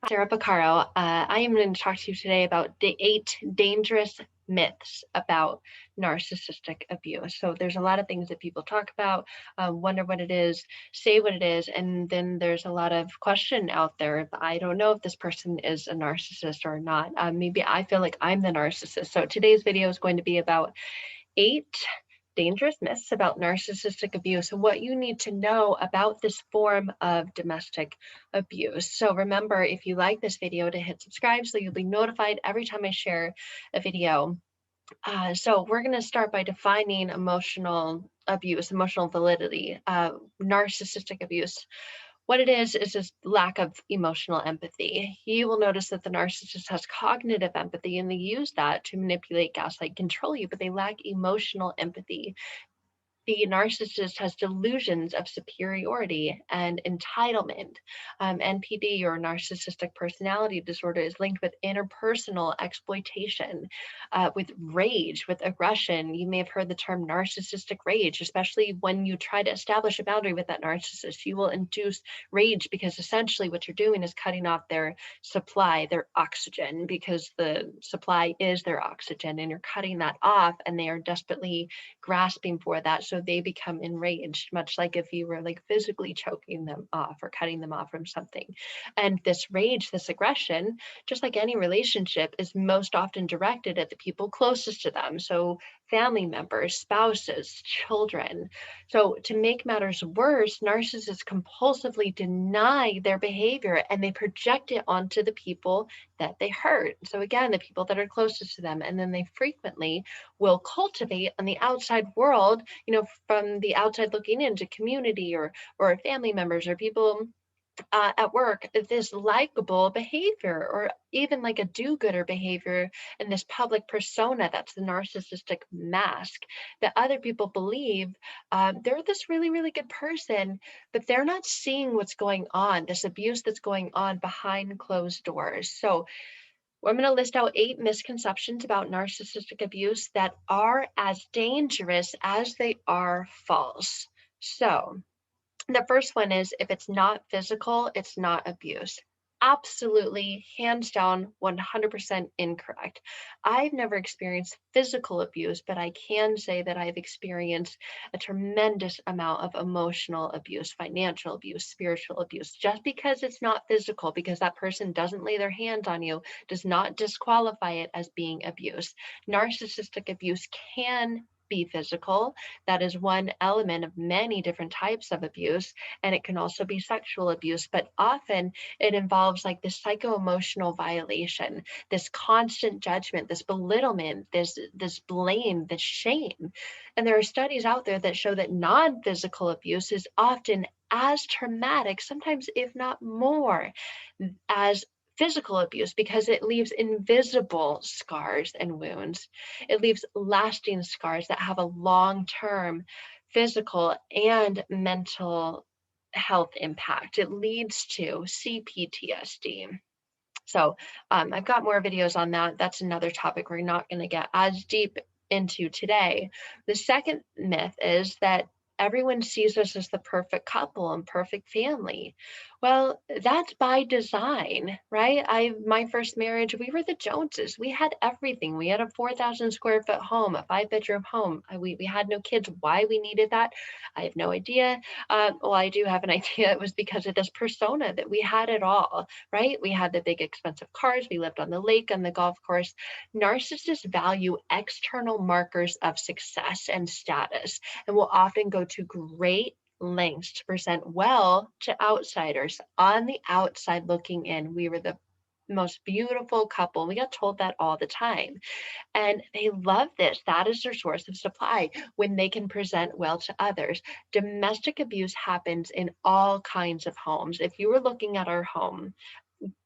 Sarah Pacaro. I am going to talk to you today about the 8 dangerous myths about narcissistic abuse. So there's a lot of things that people talk about, wonder what it is, say what it is, and then there's a lot of question out there. I don't know if this person is a narcissist or not. Maybe I feel like I'm the narcissist. So today's video is going to be about 8 dangerous myths about narcissistic abuse and what you need to know about this form of domestic abuse. So remember, if you like this video, to hit subscribe so you'll be notified every time I share a video. So we're going to start by defining emotional abuse, emotional validity, narcissistic abuse. What it is this lack of emotional empathy. You will notice that the narcissist has cognitive empathy and they use that to manipulate, gaslight, control you, but they lack emotional empathy. The narcissist has delusions of superiority and entitlement. NPD, or narcissistic personality disorder, is linked with interpersonal exploitation, with rage, with aggression. You may have heard the term narcissistic rage, especially when you try to establish a boundary with that narcissist. You will induce rage because essentially what you're doing is cutting off their supply, their oxygen, because the supply is their oxygen, and you're cutting that off, and they are desperately grasping for that, so they become enraged, much like if you were like physically choking them off or cutting them off from something. And this rage, this aggression, just like any relationship, is most often directed at the people closest to them. So family members, spouses, children. So to make matters worse, narcissists compulsively deny their behavior and they project it onto the people that they hurt. So again, the people that are closest to them. And then they frequently will cultivate on the outside world, from the outside looking into community or family members or people at work, this likable behavior or even like a do-gooder behavior in this public persona. That's the narcissistic mask that other people believe they're this really, really good person, but they're not seeing what's going on, this abuse that's going on behind closed doors. So I'm going to list out 8 misconceptions about narcissistic abuse that are as dangerous as they are false. So, the first one is, if it's not physical, it's not abuse. Absolutely, hands down, 100% incorrect. I've never experienced physical abuse, but I can say that I've experienced a tremendous amount of emotional abuse, financial abuse, spiritual abuse. Just because it's not physical, because that person doesn't lay their hands on you, does not disqualify it as being abuse. Narcissistic abuse can be physical. That is one element of many different types of abuse, and it can also be sexual abuse, but often it involves like this psycho-emotional violation, this constant judgment, this belittlement, this blame, this shame. And there are studies out there that show that non-physical abuse is often as traumatic, sometimes if not more, as physical abuse, because it leaves invisible scars and wounds. It leaves lasting scars that have a long-term physical and mental health impact. It leads to CPTSD. So I've got more videos on that. That's another topic we're not going to get as deep into today. The second myth is that everyone sees us as the perfect couple and perfect family. Well, that's by design, right? My first marriage, we were the Joneses. We had everything. We had a 4,000 square foot home, a 5-bedroom home. We had no kids. Why we needed that, I have no idea. Well, I do have an idea. It was because of this persona that we had it all, right? We had the big expensive cars. We lived on the lake, on the golf course. Narcissists value external markers of success and status and will often go to great lengths to present well to outsiders. On the outside looking in, we were the most beautiful couple. We got told that all the time. And they love this. That is their source of supply when they can present well to others. Domestic abuse happens in all kinds of homes. If you were looking at our home,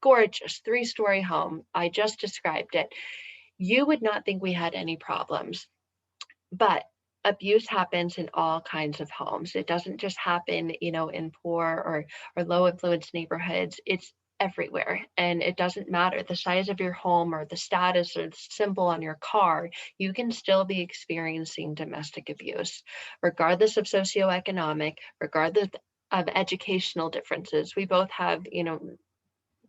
gorgeous 3-story home, I just described it, you would not think we had any problems. But abuse happens in all kinds of homes. It doesn't just happen, in poor or low influence neighborhoods. It's everywhere. And it doesn't matter the size of your home or the status or the symbol on your car, you can still be experiencing domestic abuse, regardless of socioeconomic, regardless of educational differences. We both have,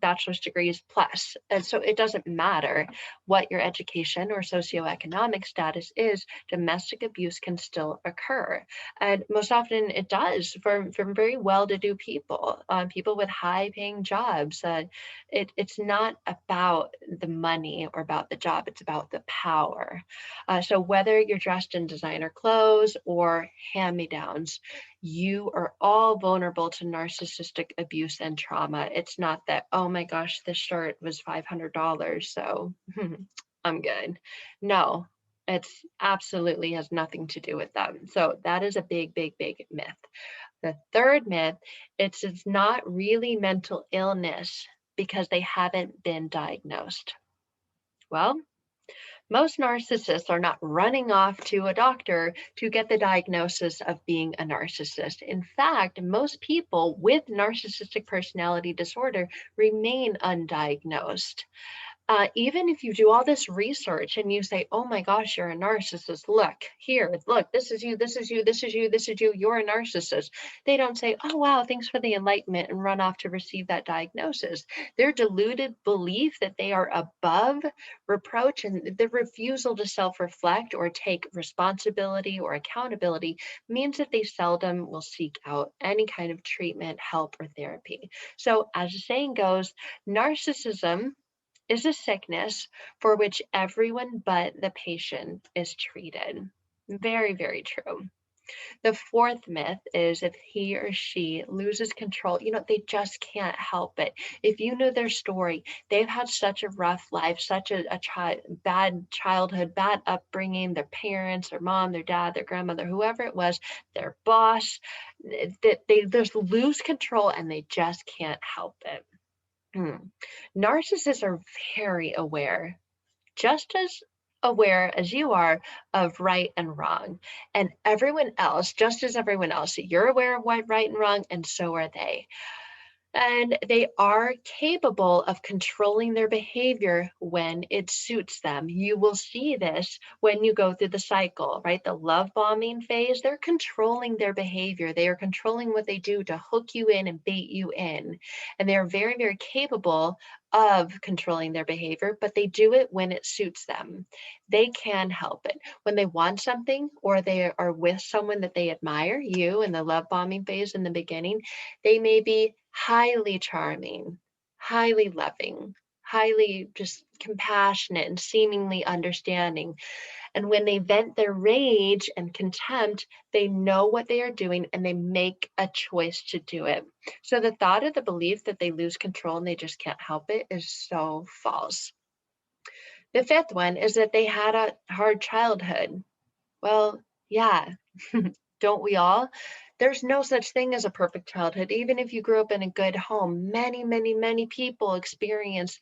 bachelor's degrees plus. And so it doesn't matter what your education or socioeconomic status is, domestic abuse can still occur. And most often it does from very well-to-do people, people with high-paying jobs. It's not about the money or about the job, it's about the power. So whether you're dressed in designer clothes or hand-me-downs, you are all vulnerable to narcissistic abuse and trauma. It's not that, oh my gosh, this shirt was $500, so I'm good. No, it's absolutely has nothing to do with them. So that is a big, big, big myth. The third myth, it's not really mental illness because they haven't been diagnosed. Well, most narcissists are not running off to a doctor to get the diagnosis of being a narcissist. In fact, most people with narcissistic personality disorder remain undiagnosed. Even if you do all this research and you say, oh my gosh, you're a narcissist, look here, look, this is you, this is you, this is you, this is you, you're a narcissist. They don't say, oh wow, thanks for the enlightenment, and run off to receive that diagnosis. Their deluded belief that they are above reproach and the refusal to self-reflect or take responsibility or accountability means that they seldom will seek out any kind of treatment, help, or therapy. So as the saying goes, narcissism is a sickness for which everyone but the patient is treated. Very, very true. The fourth myth is if he or she loses control, they just can't help it. If you know their story, they've had such a rough life, such bad childhood, bad upbringing, their parents, their mom, their dad, their grandmother, whoever it was, their boss, that they just lose control and they just can't help it. Narcissists are very aware, just as aware as you are of right and wrong. And everyone else, just as everyone else, you're aware of what right and wrong, and so are they. And they are capable of controlling their behavior when it suits them. You will see this when you go through the cycle, right? The love bombing phase, they're controlling their behavior. They are controlling what they do to hook you in and bait you in. And they're very, very capable of controlling their behavior, but they do it when it suits them. They can help it. When they want something or they are with someone that they admire, you in the love bombing phase in the beginning, they may be highly charming, highly loving, highly just compassionate and seemingly understanding. And when they vent their rage and contempt, they know what they are doing and they make a choice to do it. So the thought or the belief that they lose control and they just can't help it is so false. The fifth one is that they had a hard childhood. Well, yeah, don't we all? There's no such thing as a perfect childhood. Even if you grew up in a good home, many, many, many people experience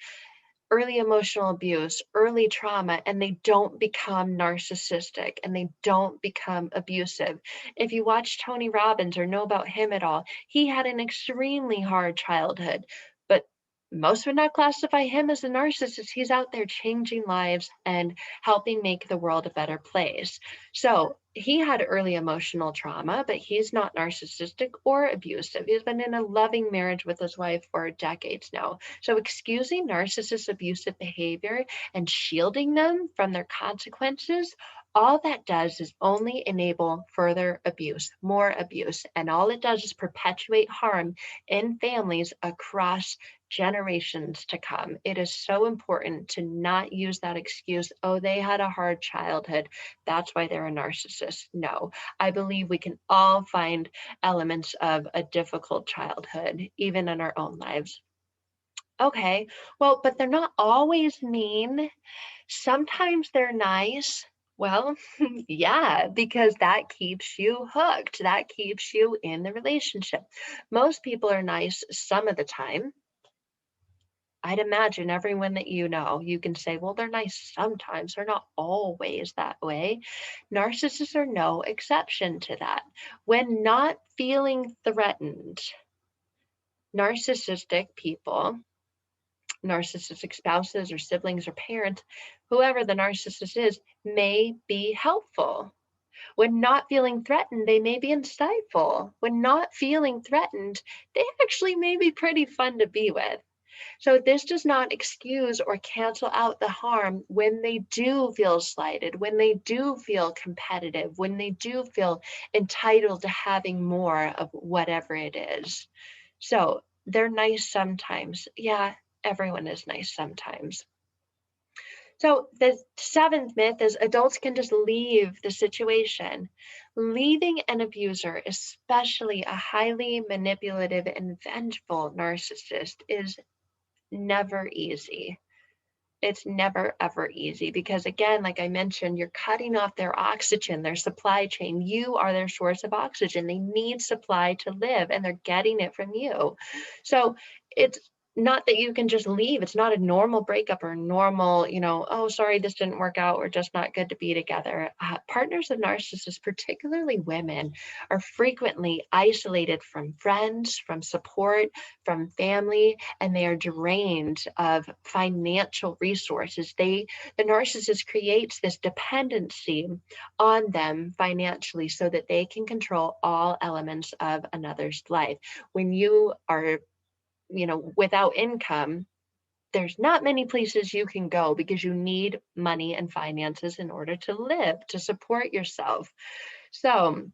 early emotional abuse, early trauma, and they don't become narcissistic and they don't become abusive. If you watch Tony Robbins or know about him at all, he had an extremely hard childhood, but most would not classify him as a narcissist. He's out there changing lives and helping make the world a better place. So he had early emotional trauma, but he's not narcissistic or abusive. He's been in a loving marriage with his wife for decades now. So excusing narcissist abusive behavior and shielding them from their consequences, all that does is only enable further abuse, more abuse, and all it does is perpetuate harm in families across generations to come. It is so important to not use that excuse, oh, they had a hard childhood, that's why they're a narcissist. No, I believe we can all find elements of a difficult childhood, even in our own lives. Okay, well, but they're not always mean. Sometimes they're nice. Well, yeah, because that keeps you hooked. That keeps you in the relationship. Most people are nice some of the time. I'd imagine everyone that you can say, well, they're nice sometimes. They're not always that way. Narcissists are no exception to that. When not feeling threatened, narcissistic people, narcissistic spouses or siblings or parents, whoever the narcissist is, may be helpful. When not feeling threatened, they may be insightful. When not feeling threatened, they actually may be pretty fun to be with. So this does not excuse or cancel out the harm when they do feel slighted, when they do feel competitive, when they do feel entitled to having more of whatever it is. So they're nice sometimes. Yeah, everyone is nice sometimes. So the seventh myth is adults can just leave the situation. Leaving an abuser, especially a highly manipulative and vengeful narcissist, is never easy. It's never ever easy because, again, like I mentioned, you're cutting off their oxygen, their supply chain. You are their source of oxygen. They need supply to live and they're getting it from you. So it's not that you can just leave. It's not a normal breakup or normal, oh, sorry, this didn't work out. We're just not good to be together. Partners of narcissists, particularly women, are frequently isolated from friends, from support, from family, and they are drained of financial resources. The narcissist creates this dependency on them financially so that they can control all elements of another's life. When you are, without income, there's not many places you can go because you need money and finances in order to live, to support yourself. So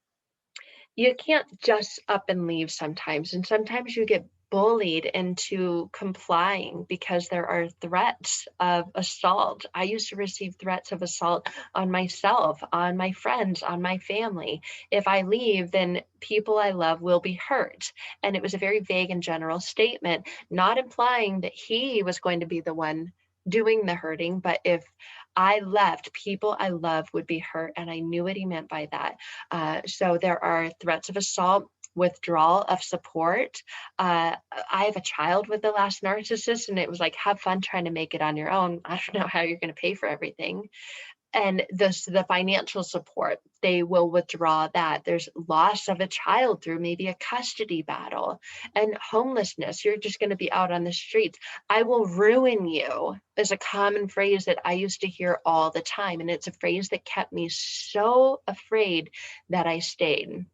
you can't just up and leave sometimes. And sometimes you get bullied into complying because there are threats of assault. I used to receive threats of assault on myself, on my friends, on my family. If I leave, then people I love will be hurt. And it was a very vague and general statement, not implying that he was going to be the one doing the hurting, but if I left, people I love would be hurt. And I knew what he meant by that. So there are threats of assault, withdrawal of support. I have a child with the last narcissist, and it was like, have fun trying to make it on your own. I don't know how you're going to pay for everything. And the financial support, they will withdraw that. There's loss of a child through maybe a custody battle, and homelessness. You're just going to be out on the streets. I will ruin you is a common phrase that I used to hear all the time. And it's a phrase that kept me so afraid that I stayed.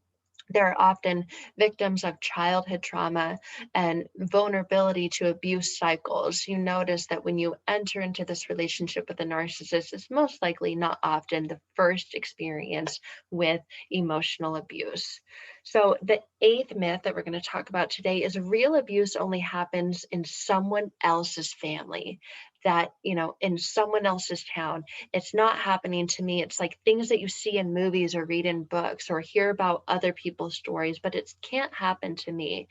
They're often victims of childhood trauma and vulnerability to abuse cycles. You notice that when you enter into this relationship with a narcissist, it's most likely, not often, the first experience with emotional abuse. So, the eighth myth that we're going to talk about today is real abuse only happens in someone else's family, that, in someone else's town. It's not happening to me. It's like things that you see in movies or read in books or hear about other people's stories, but it can't happen to me.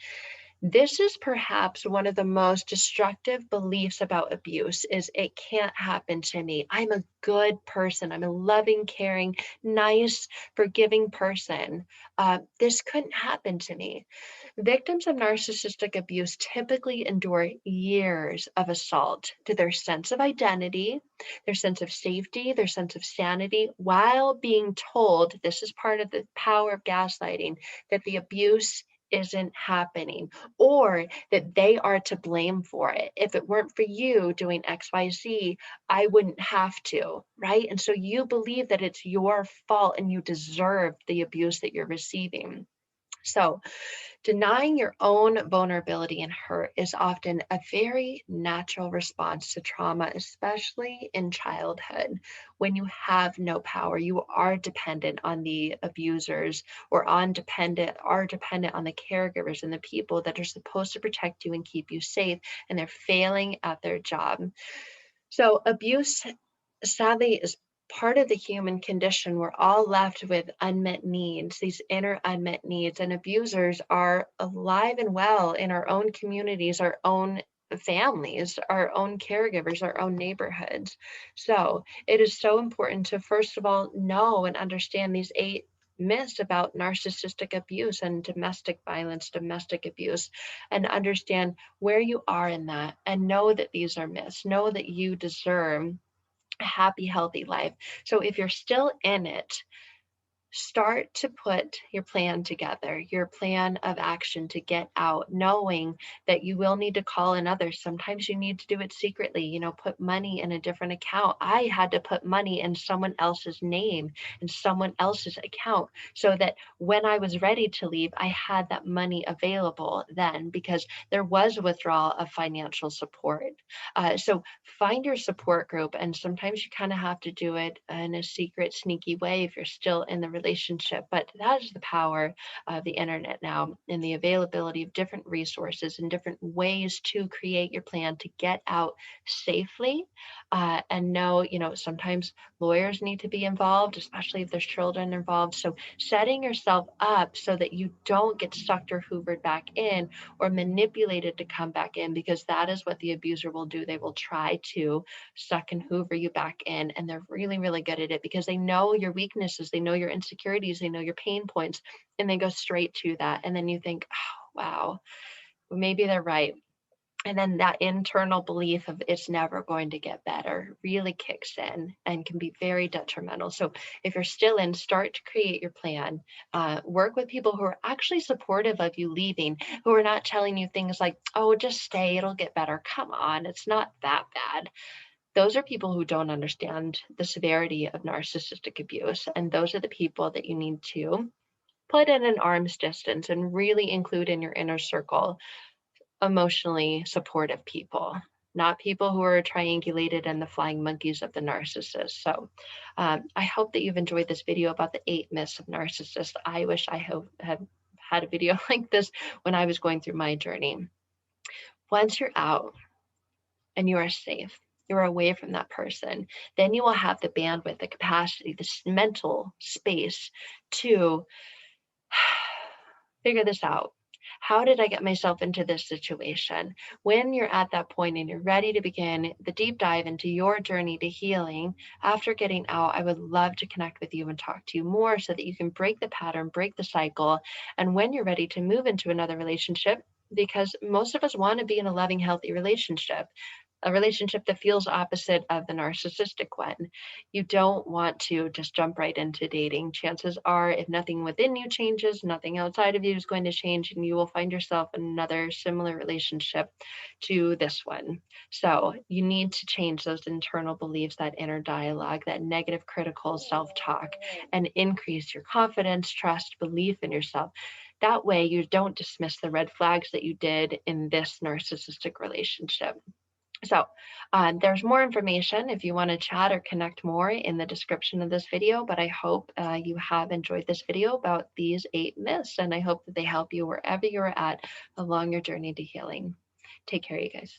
This is perhaps one of the most destructive beliefs about abuse: is it can't happen to me. I'm a good person. I'm a loving, caring, nice, forgiving person. This couldn't happen to me. Victims of narcissistic abuse typically endure years of assault to their sense of identity, their sense of safety, their sense of sanity, while being told — this is part of the power of gaslighting — that the abuse isn't happening, or that they are to blame for it. If it weren't for you doing XYZ, I wouldn't have to, right? And so you believe that it's your fault and you deserve the abuse that you're receiving. So, denying your own vulnerability and hurt is often a very natural response to trauma, especially in childhood. When you have no power, you are dependent on the abusers, or are dependent on the caregivers and the people that are supposed to protect you and keep you safe, and they're failing at their job. So abuse, sadly, is part of the human condition. We're all left with unmet needs, these inner unmet needs, and abusers are alive and well in our own communities, our own families, our own caregivers, our own neighborhoods. So it is so important to, first of all, know and understand these 8 myths about narcissistic abuse and domestic violence, domestic abuse, and understand where you are in that, and know that these are myths. Know that you deserve a happy, healthy life. So if you're still in it, start to put your plan together, your plan of action to get out, knowing that you will need to call in others. Sometimes you need to do it secretly, put money in a different account. I had to put money in someone else's name, in someone else's account, so that when I was ready to leave, I had that money available then, because there was a withdrawal of financial support. So find your support group, and sometimes you kind of have to do it in a secret, sneaky way if you're still in the relationship. But that is the power of the internet now, and the availability of different resources and different ways to create your plan to get out safely. And know, sometimes lawyers need to be involved, especially if there's children involved. So setting yourself up so that you don't get sucked or hoovered back in or manipulated to come back in, because that is what the abuser will do. They will try to suck and hoover you back in, and they're really, really good at it because they know your weaknesses, they know your insecurities, they know your pain points, and they go straight to that. And then you think, oh, wow, well, maybe they're right. And then that internal belief of it's never going to get better really kicks in and can be very detrimental. So if you're still in, start to create your plan. Work with people who are actually supportive of you leaving, who are not telling you things like, oh, just stay, it'll get better. Come on, it's not that bad. Those are people who don't understand the severity of narcissistic abuse. And those are the people that you need to put at an arm's distance and really include in your inner circle emotionally supportive people, not people who are triangulated and the flying monkeys of the narcissist. So I hope that you've enjoyed this video about the 8 myths of narcissists. I wish I had had a video like this when I was going through my journey. Once you're out and you are safe, you're away from that person, then you will have the bandwidth, the capacity, the mental space to figure this out. How did I get myself into this situation? When you're at that point and you're ready to begin the deep dive into your journey to healing after getting out, I would love to connect with you and talk to you more so that you can break the pattern, break the cycle. And when you're ready to move into another relationship, because most of us want to be in a loving, healthy relationship, a relationship that feels opposite of the narcissistic one. You don't want to just jump right into dating. Chances are, if nothing within you changes, nothing outside of you is going to change, and you will find yourself in another similar relationship to this one. So you need to change those internal beliefs, that inner dialogue, that negative critical self-talk, and increase your confidence, trust, belief in yourself. That way you don't dismiss the red flags that you did in this narcissistic relationship. So there's more information if you want to chat or connect more in the description of this video, but I hope you have enjoyed this video about these 8 myths, and I hope that they help you wherever you're at along your journey to healing. Take care, you guys.